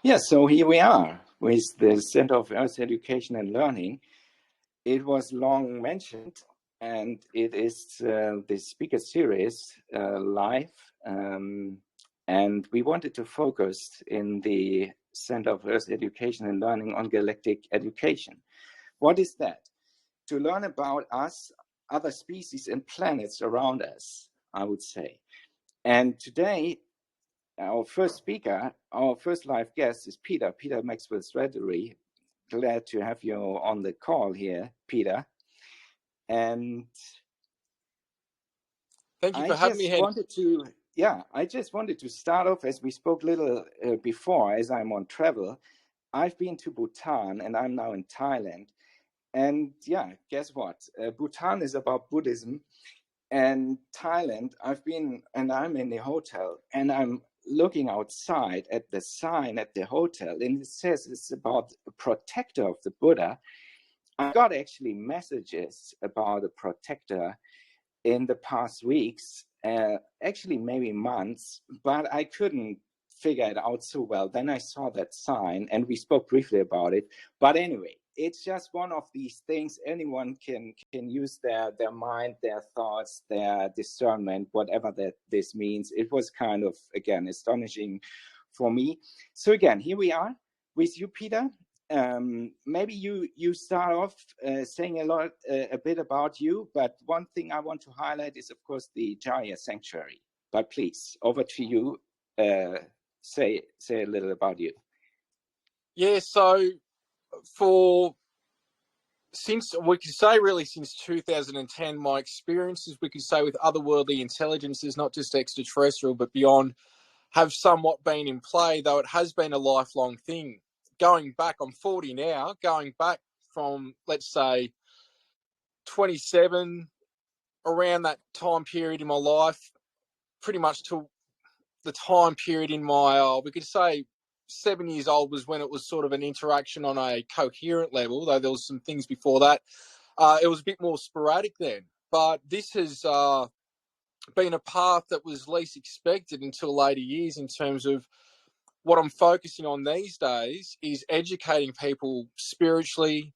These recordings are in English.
Yeah, so here we are with the Center of Earth Education and Learning. It was long mentioned, and it is the speaker series live. And we wanted to focus in the Center of Earth Education and Learning on Galactic Education. What is that? To learn about us, other species and planets around us, I would say. And today, our first speaker, our first live guest is Peter Maxwell-Slattery. Glad to have you on the call here, Peter. And thank you for having me, Henning. I just wanted to start off, as we spoke a little before, as I'm on travel. I've been to Bhutan and I'm now in Thailand. And yeah, guess what? Bhutan is about Buddhism. And Thailand, I've been, and I'm in the hotel, and I'm looking outside at the sign at the hotel, and it says it's about a protector of the Buddha. I got actually messages about a protector in the past weeks, actually maybe months, but I couldn't figure it out so well. Then I saw that sign, and we spoke briefly about it. But anyway, it's just one of these things. Anyone can use their mind, their thoughts, their discernment, whatever that this means. It was kind of, again, astonishing for me. So again, here we are with you, Peter. Maybe you start off saying a bit about you, but one thing I want to highlight is, of course, the Jaya Sanctuary. But please, over to you. Say a little about you. Yeah, so since 2010, my experiences, we could say, with otherworldly intelligences, not just extraterrestrial but beyond, have somewhat been in play, though it has been a lifelong thing. Going back, I'm 40 now, going back from, let's say, 27, around that time period in my life, pretty much to the time period in my, we could say 7 years old was when it was sort of an interaction on a coherent level, though there was some things before that. It was a bit more sporadic then. But this has been a path that was least expected until later years, in terms of what I'm focusing on these days is educating people spiritually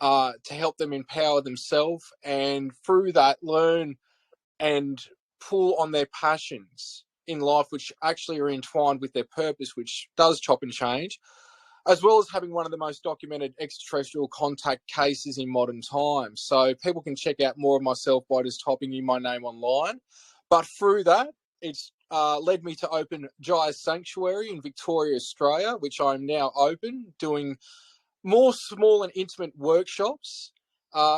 to help them empower themselves, and through that learn and pull on their passions in life, which actually are entwined with their purpose, which does chop and change, as well as having one of the most documented extraterrestrial contact cases in modern times. So people can check out more of myself by just typing in my name online. But through that, it's led me to open Jaya Sanctuary in Victoria, Australia, which I'm now open, doing more small and intimate workshops,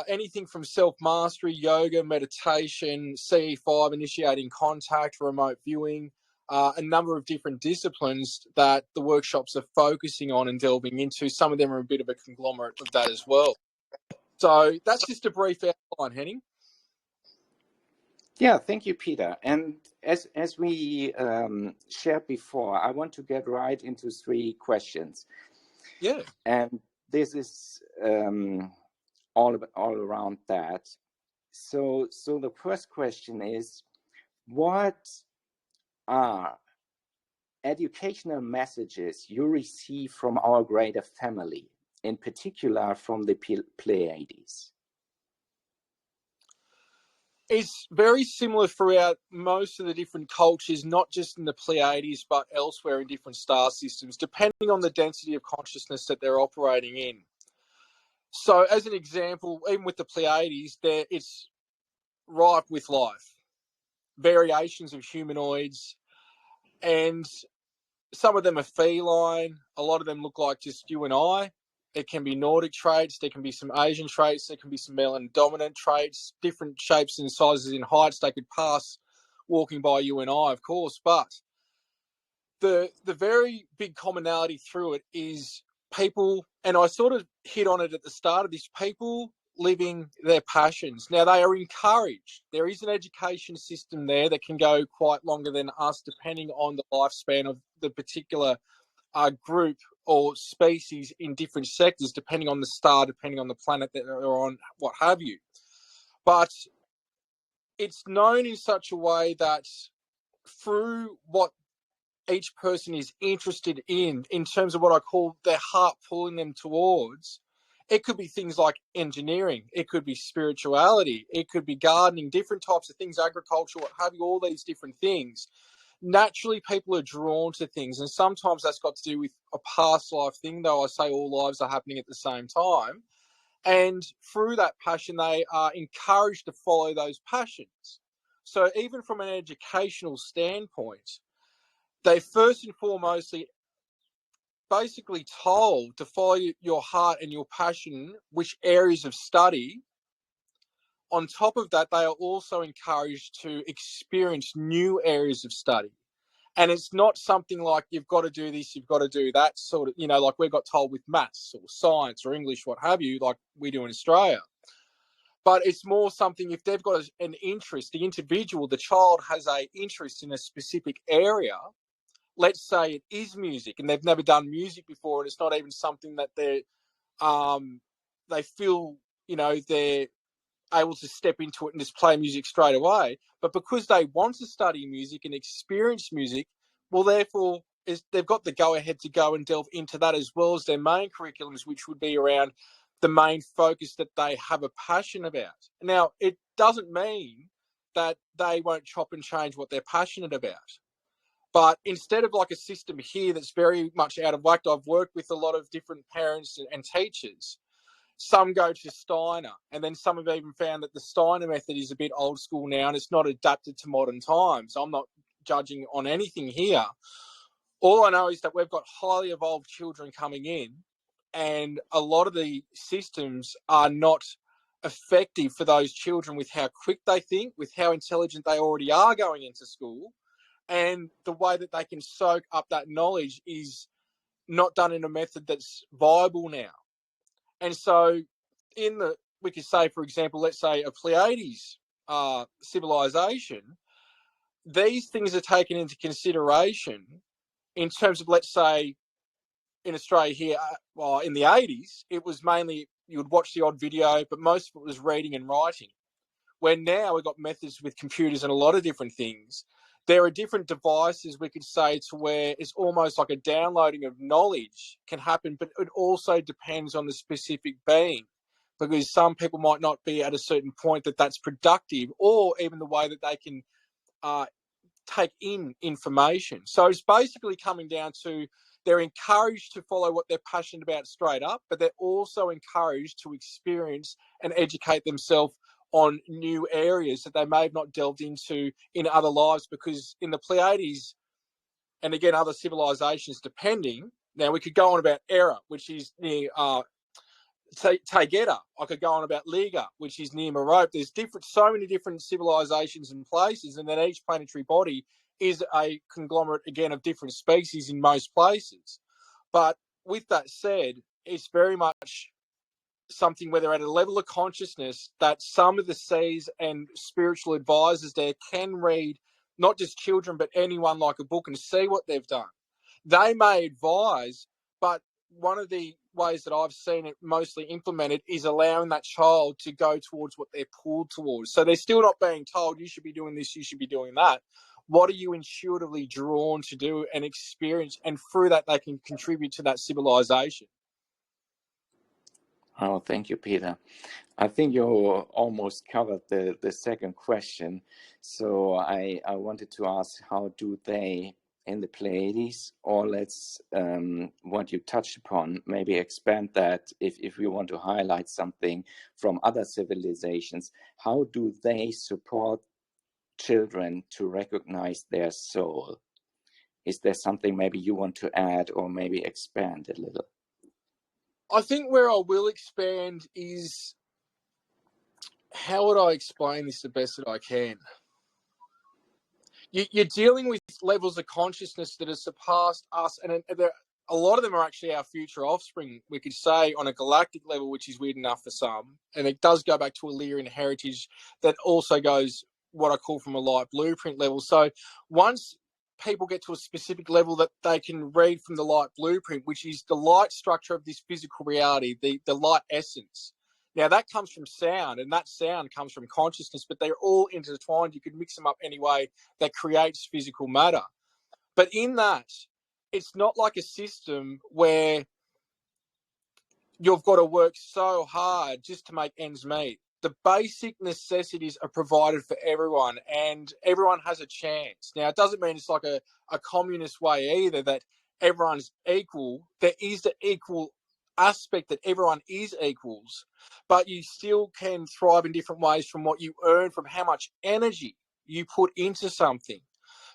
anything from self-mastery, yoga, meditation, CE5, initiating contact, remote viewing, a number of different disciplines that the workshops are focusing on and delving into. Some of them are a bit of a conglomerate of that as well. So that's just a brief outline, Henning. Yeah, thank you, Peter. And as we shared before, I want to get right into 3 questions. Yeah. And this is all around that. So the first question is, what are educational messages you receive from our greater family, in particular from the Pleiades? It's very similar throughout most of the different cultures, not just in the Pleiades, but elsewhere in different star systems, depending on the density of consciousness that they're operating in. So as an example, even with the Pleiades, it's rife with life, variations of humanoids, and some of them are feline. A lot of them look like just you and I. It can be Nordic traits. There can be some Asian traits. There can be some male and dominant traits, different shapes and sizes and heights. They could pass walking by you and I, of course. But the very big commonality through it is people, and I sort of hit on it at the start of this, people living their passions. Now, they are encouraged. There is an education system there that can go quite longer than us, depending on the lifespan of the particular group or species in different sectors, depending on the star, depending on the planet that they're on, what have you. But it's known in such a way that through what each person is interested in terms of what I call their heart pulling them towards. It could be things like engineering, it could be spirituality, it could be gardening, different types of things, agriculture, what have you, all these different things. Naturally, people are drawn to things, and sometimes that's got to do with a past life thing, though I say all lives are happening at the same time. And through that passion, they are encouraged to follow those passions. So even from an educational standpoint, they first and foremostly basically told to follow your heart and your passion, which areas of study. On top of that, they are also encouraged to experience new areas of study. And it's not something like you've got to do this, you've got to do that sort of, like we got told with maths or science or English, what have you, like we do in Australia. But it's more something if they've got an interest, the individual, the child has an interest in a specific area. Let's say it is music and they've never done music before, and it's not even something that they feel, they're able to step into it and just play music straight away. But because they want to study music and experience music, well, therefore, they've got the go-ahead to go and delve into that as well as their main curriculums, which would be around the main focus that they have a passion about. Now, it doesn't mean that they won't chop and change what they're passionate about. But instead of like a system here that's very much out of whack, I've worked with a lot of different parents and teachers. Some go to Steiner, and then some have even found that the Steiner method is a bit old school now and it's not adapted to modern times. I'm not judging on anything here. All I know is that we've got highly evolved children coming in, and a lot of the systems are not effective for those children with how quick they think, with how intelligent they already are going into school, and the way that they can soak up that knowledge is not done in a method that's viable now. And so we could say, for example, let's say a Pleiades civilization, these things are taken into consideration in terms of, let's say, in Australia here, in the 80s, it was mainly you would watch the odd video, but most of it was reading and writing. Where now we've got methods with computers and a lot of different things. There are different devices, we could say, to where it's almost like a downloading of knowledge can happen, but it also depends on the specific being, because some people might not be at a certain point that that's productive, or even the way that they can take in information. So it's basically coming down to they're encouraged to follow what they're passionate about straight up, but they're also encouraged to experience and educate themselves on new areas that they may have not delved into in other lives, because in the Pleiades, and again, other civilizations depending, now we could go on about Era, which is near Taygeta. I could go on about Liga, which is near Merope. There's so many different civilizations and places, and then each planetary body is a conglomerate, again, of different species in most places. But with that said, it's very much something where they're at a level of consciousness that some of the C's and spiritual advisors there can read not just children, but anyone like a book and see what they've done. They may advise, but one of the ways that I've seen it mostly implemented is allowing that child to go towards what they're pulled towards. So they're still not being told, you should be doing this, you should be doing that. What are you intuitively drawn to do and experience? And through that, they can contribute to that civilization. Oh, thank you, Peter. I think you almost covered the second question. So I wanted to ask, how do they in the Pleiades, or let's what you touched upon, maybe expand that if we want to highlight something from other civilizations, how do they support children to recognize their soul? Is there something maybe you want to add or maybe expand a little? I think where I will expand is, how would I explain this the best that I can? You're dealing with levels of consciousness that have surpassed us, and a lot of them are actually our future offspring, we could say, on a galactic level, which is weird enough for some. And it does go back to Illyrian heritage that also goes what I call from a light blueprint level. So once people get to a specific level that they can read from the light blueprint, which is the light structure of this physical reality, the light essence. Now, that comes from sound, and that sound comes from consciousness, but they're all intertwined. You could mix them up any way that creates physical matter. But in that, it's not like a system where you've got to work so hard just to make ends meet. The basic necessities are provided for everyone, and everyone has a chance. Now, it doesn't mean it's like a communist way either, that everyone's equal. There is the equal aspect that everyone is equals, but you still can thrive in different ways from what you earn, from how much energy you put into something.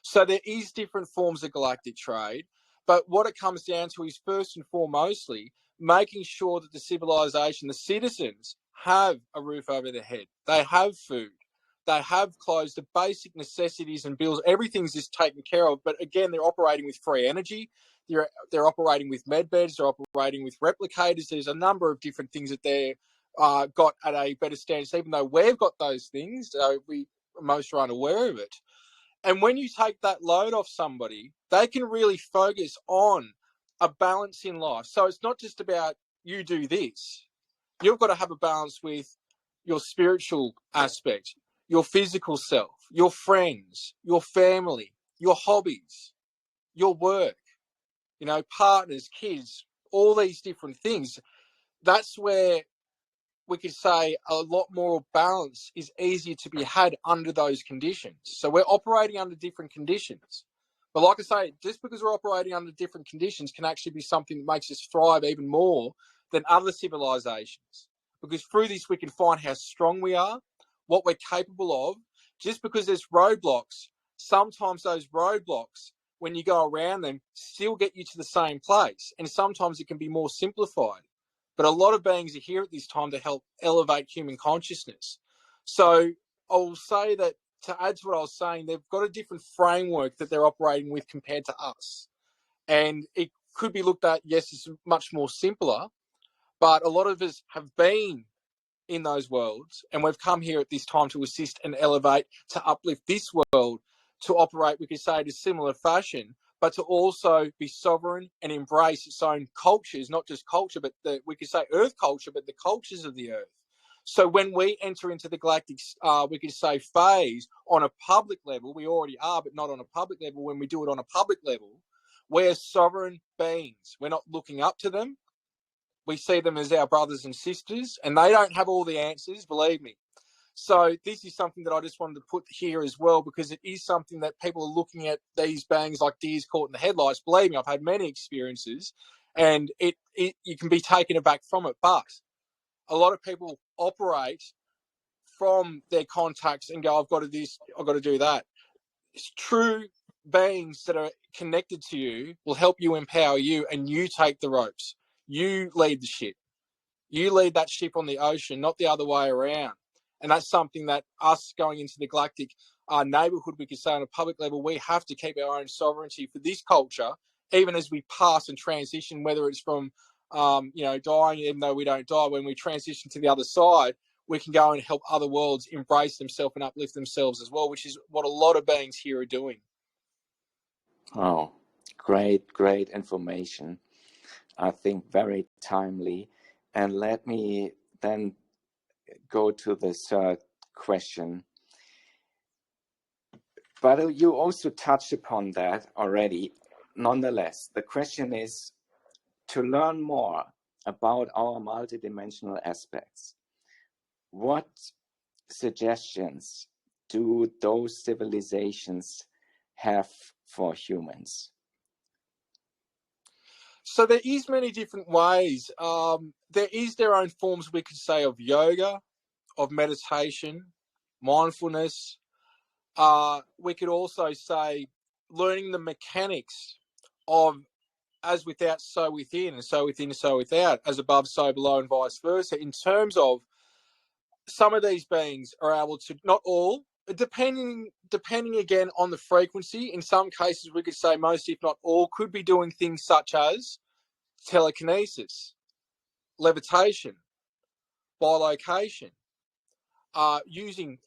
So there is different forms of galactic trade, but what it comes down to is first and foremostly making sure that the civilization, the citizens, have a roof over their head. They have food. They have clothes, the basic necessities and bills. Everything's just taken care of. But again, they're operating with free energy. They're operating with med beds. They're operating with replicators. There's a number of different things that they're got at a better stance. Even though we've got those things, we most are unaware of it. And when you take that load off somebody, they can really focus on a balance in life. So it's not just about you do this. You've got to have a balance with your spiritual aspect, your physical self, your friends, your family, your hobbies, your work, partners, kids, all these different things. That's where we could say a lot more balance is easier to be had under those conditions. So we're operating under different conditions. But like I say, just because we're operating under different conditions can actually be something that makes us thrive even more than other civilizations. Because through this, we can find how strong we are, what we're capable of. Just because there's roadblocks, sometimes those roadblocks, when you go around them, still get you to the same place. And sometimes it can be more simplified. But a lot of beings are here at this time to help elevate human consciousness. So I'll say that to add to what I was saying, they've got a different framework that they're operating with compared to us. And it could be looked at, yes, it's much more simpler, but a lot of us have been in those worlds, and we've come here at this time to assist and elevate, to uplift this world, to operate, we could say, in a similar fashion, but to also be sovereign and embrace its own cultures, not just culture, but we could say earth culture, but the cultures of the earth. So when we enter into the galactic, we could say, phase on a public level, we already are, but not on a public level. When we do it on a public level, we're sovereign beings. We're not looking up to them. We see them as our brothers and sisters, and they don't have all the answers, believe me. So this is something that I just wanted to put here as well, because it is something that people are looking at these beings like deers caught in the headlights. Believe me, I've had many experiences, and you can be taken aback from it. But a lot of people operate from their contacts and go, I've got to do this, I've got to do that. It's true beings that are connected to you will help you, empower you, and you take the ropes. You lead the ship. You lead that ship on the ocean, not the other way around. And that's something that us going into the galactic neighborhood, we could say on a public level, we have to keep our own sovereignty for this culture, even as we pass and transition, whether it's from, dying, even though we don't die, when we transition to the other side, we can go and help other worlds embrace themselves and uplift themselves as well, which is what a lot of beings here are doing. Oh, great information. I think very timely. And let me then go to the third question. But you also touched upon that already. Nonetheless, the question is to learn more about our multidimensional aspects. What suggestions do those civilizations have for humans? So there is many different ways. There is their own forms, we could say, of yoga, of meditation, mindfulness. We could also say learning the mechanics of as without, so within, and so within, so without, as above, so below, and vice versa. In terms of some of these beings are able to, not all, depending again on the frequency. In some cases, we could say most, if not all, could be doing things such as telekinesis, levitation, bilocation, using,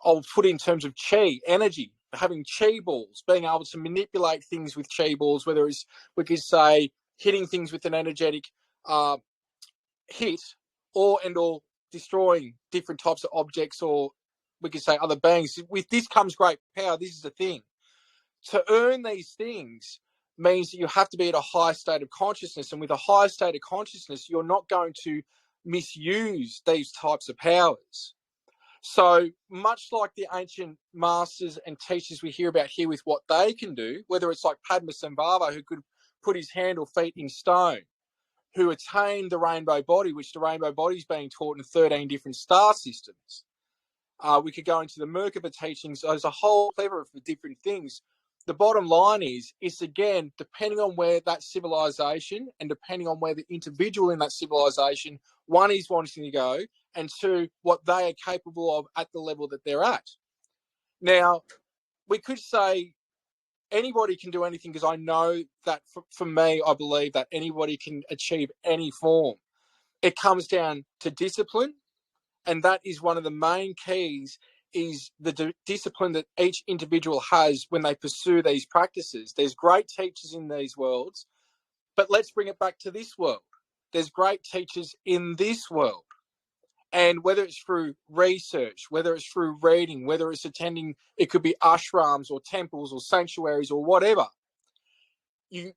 I'll put in terms of chi, energy, having chi balls, being able to manipulate things with chi balls, whether it's, we could say, hitting things with an energetic hit, or destroying different types of objects, or we could say other beings. With this comes great power. This is the thing. to earn these things means that you have to be at a high state of consciousness. And with a high state of consciousness, you're not going to misuse these types of powers. So much like the ancient masters and teachers we hear about here with what they can do, whether it's like Padmasambhava, who could put his hand or feet in stone, who attained the rainbow body, which the rainbow body is being taught in 13 different star systems. We could go into the Merkaba teachings. There's a whole plethora of different things. The bottom line is, it's again, depending on where that civilization and depending on where the individual in that civilization, one, is wanting to go, and two, what they are capable of at the level that they're at. Now, we could say anybody can do anything, because I know that for me, I believe that anybody can achieve any form. It comes down to discipline, and that is one of the main keys, is the discipline that each individual has when they pursue these practices. There's great teachers in these worlds, but let's bring it back to this world. There's great teachers in this world. And whether it's through research, whether it's through reading, whether it's attending, it could be ashrams or temples or sanctuaries or whatever, you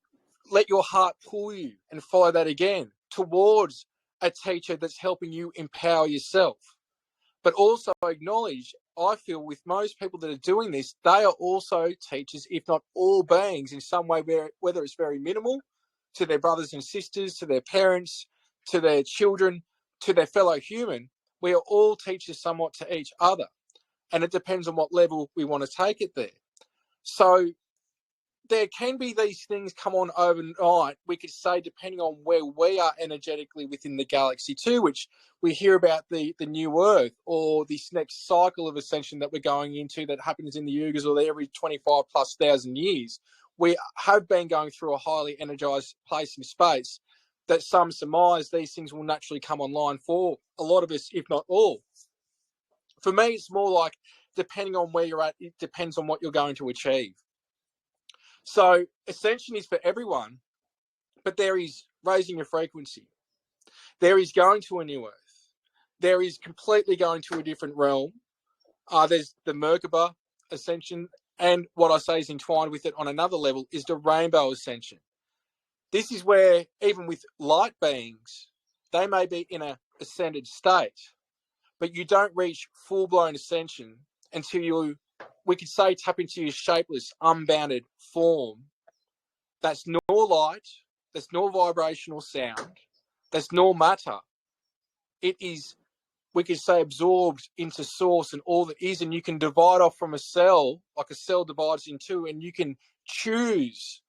let your heart pull you and follow that again towards a teacher that's helping you empower yourself. But also acknowledge, I feel with most people that are doing this, they are also teachers, if not all beings in some way, whether it's very minimal, to their brothers and sisters, to their parents, to their children, to their fellow human. We are all teachers somewhat to each other. And it depends on what level we want to take it there. So there can be these things come on overnight, we could say, depending on where we are energetically within the galaxy too, which we hear about the new Earth, or this next cycle of ascension that we're going into that happens in the Yugas, or every 25 plus thousand years. We have been going through a highly energized place in space that some surmise these things will naturally come online for a lot of us, if not all. For me, it's more like, depending on where you're at, it depends on what you're going to achieve. So ascension is for everyone, but there is raising your frequency. There is going to a new Earth. There is completely going to a different realm. There's the Merkaba ascension, and what I say is entwined with it on another level is the rainbow ascension. This is where, even with light beings, they may be in an ascended state, but you don't reach full-blown ascension until you, we could say, tap into your shapeless, unbounded form. That's nor light, that's nor vibrational sound, that's nor matter. It is, we could say, absorbed into source and all that is, and you can divide off from a cell, like a cell divides in two, and you can choose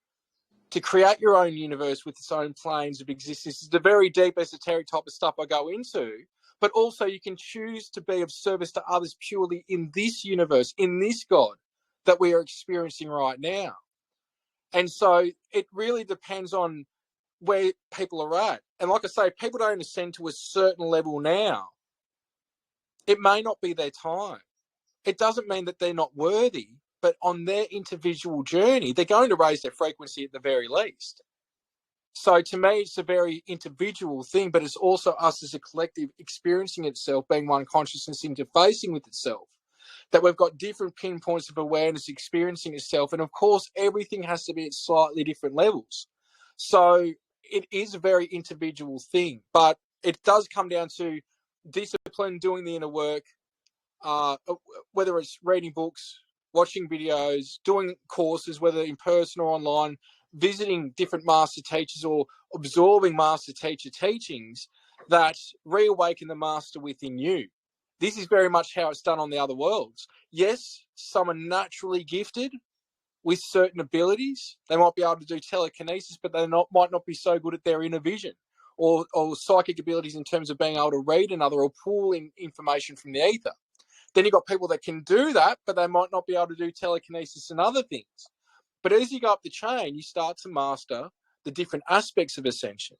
to create your own universe with its own planes of existence. It's the very deep esoteric type of stuff I go into, but also you can choose to be of service to others purely in this universe, in this God that we are experiencing right now. And so it really depends on where people are at. And like I say, if people don't ascend to a certain level now, it may not be their time. It doesn't mean that they're not worthy, but on their individual journey, they're going to raise their frequency at the very least. So to me, it's a very individual thing, but it's also us as a collective experiencing itself, being one consciousness interfacing with itself, that we've got different pinpoints of awareness experiencing itself. And of course, everything has to be at slightly different levels. So it is a very individual thing, but it does come down to discipline, doing the inner work, whether it's reading books, watching videos, doing courses, whether in person or online, visiting different master teachers or absorbing master teacher teachings that reawaken the master within you. This is very much how it's done on the other worlds. Yes, some are naturally gifted with certain abilities. They might be able to do telekinesis, but they might not be so good at their inner vision or psychic abilities in terms of being able to read another or pull in information from the ether. Then you've got people that can do that, but they might not be able to do telekinesis and other things. But as you go up the chain, you start to master the different aspects of ascension.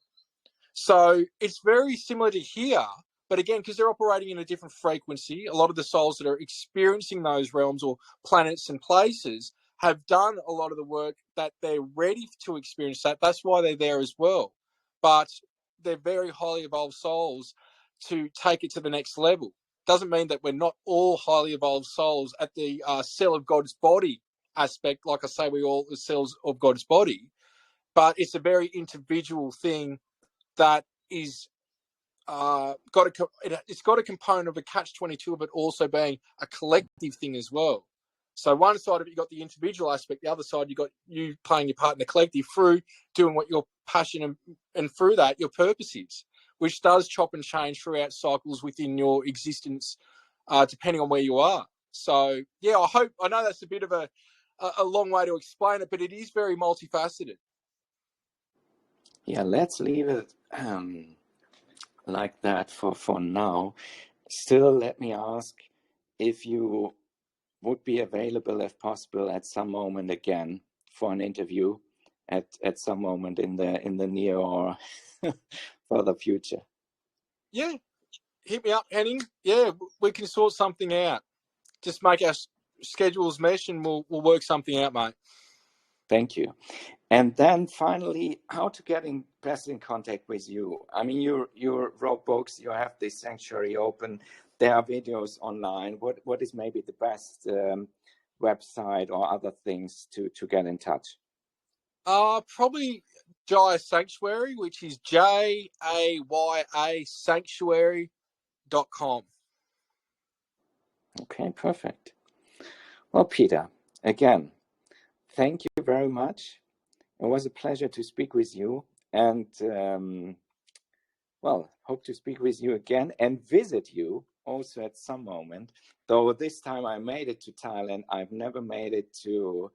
So it's very similar to here, but again, because they're operating in a different frequency, a lot of the souls that are experiencing those realms or planets and places have done a lot of the work that they're ready to experience that. That's why they're there as well. But they're very highly evolved souls to take it to the next level. Doesn't mean that we're not all highly evolved souls at the cell of God's body aspect. Like I say, we all the cells of God's body, but it's a very individual thing that is it's got a component of a catch-22 of it also being a collective thing as well. So one side of it, you got the individual aspect. The other side, you got you playing your part in the collective through doing what your passion and through that your purpose is, which does chop and change throughout cycles within your existence, depending on where you are. So yeah, I know that's a bit of a long way to explain it, but it is very multifaceted. Yeah, let's leave it like that for now. Still, let me ask if you would be available, if possible, at some moment again for an interview at some moment in the near or further future. Yeah, hit me up, Henning. Yeah, we can sort something out. Just make our schedules mesh and we'll work something out, mate. Thank you. And then finally, how to get best in contact with you. I mean, you wrote books, you have this sanctuary open, there are videos online. What is maybe the best website or other things to get in touch? Probably Jaya Sanctuary, which is Jaya Sanctuary.com. Okay, perfect. Well, Peter, again, thank you very much. It was a pleasure to speak with you, and well, hope to speak with you again and visit you also at some moment. Though this time I made it to Thailand, I've never made it to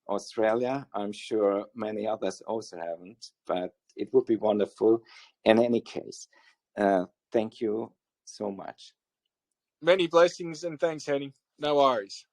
Australia. I'm sure many others also haven't, but it would be wonderful. In any case, thank you so much. Many blessings and thanks, Henning. No worries.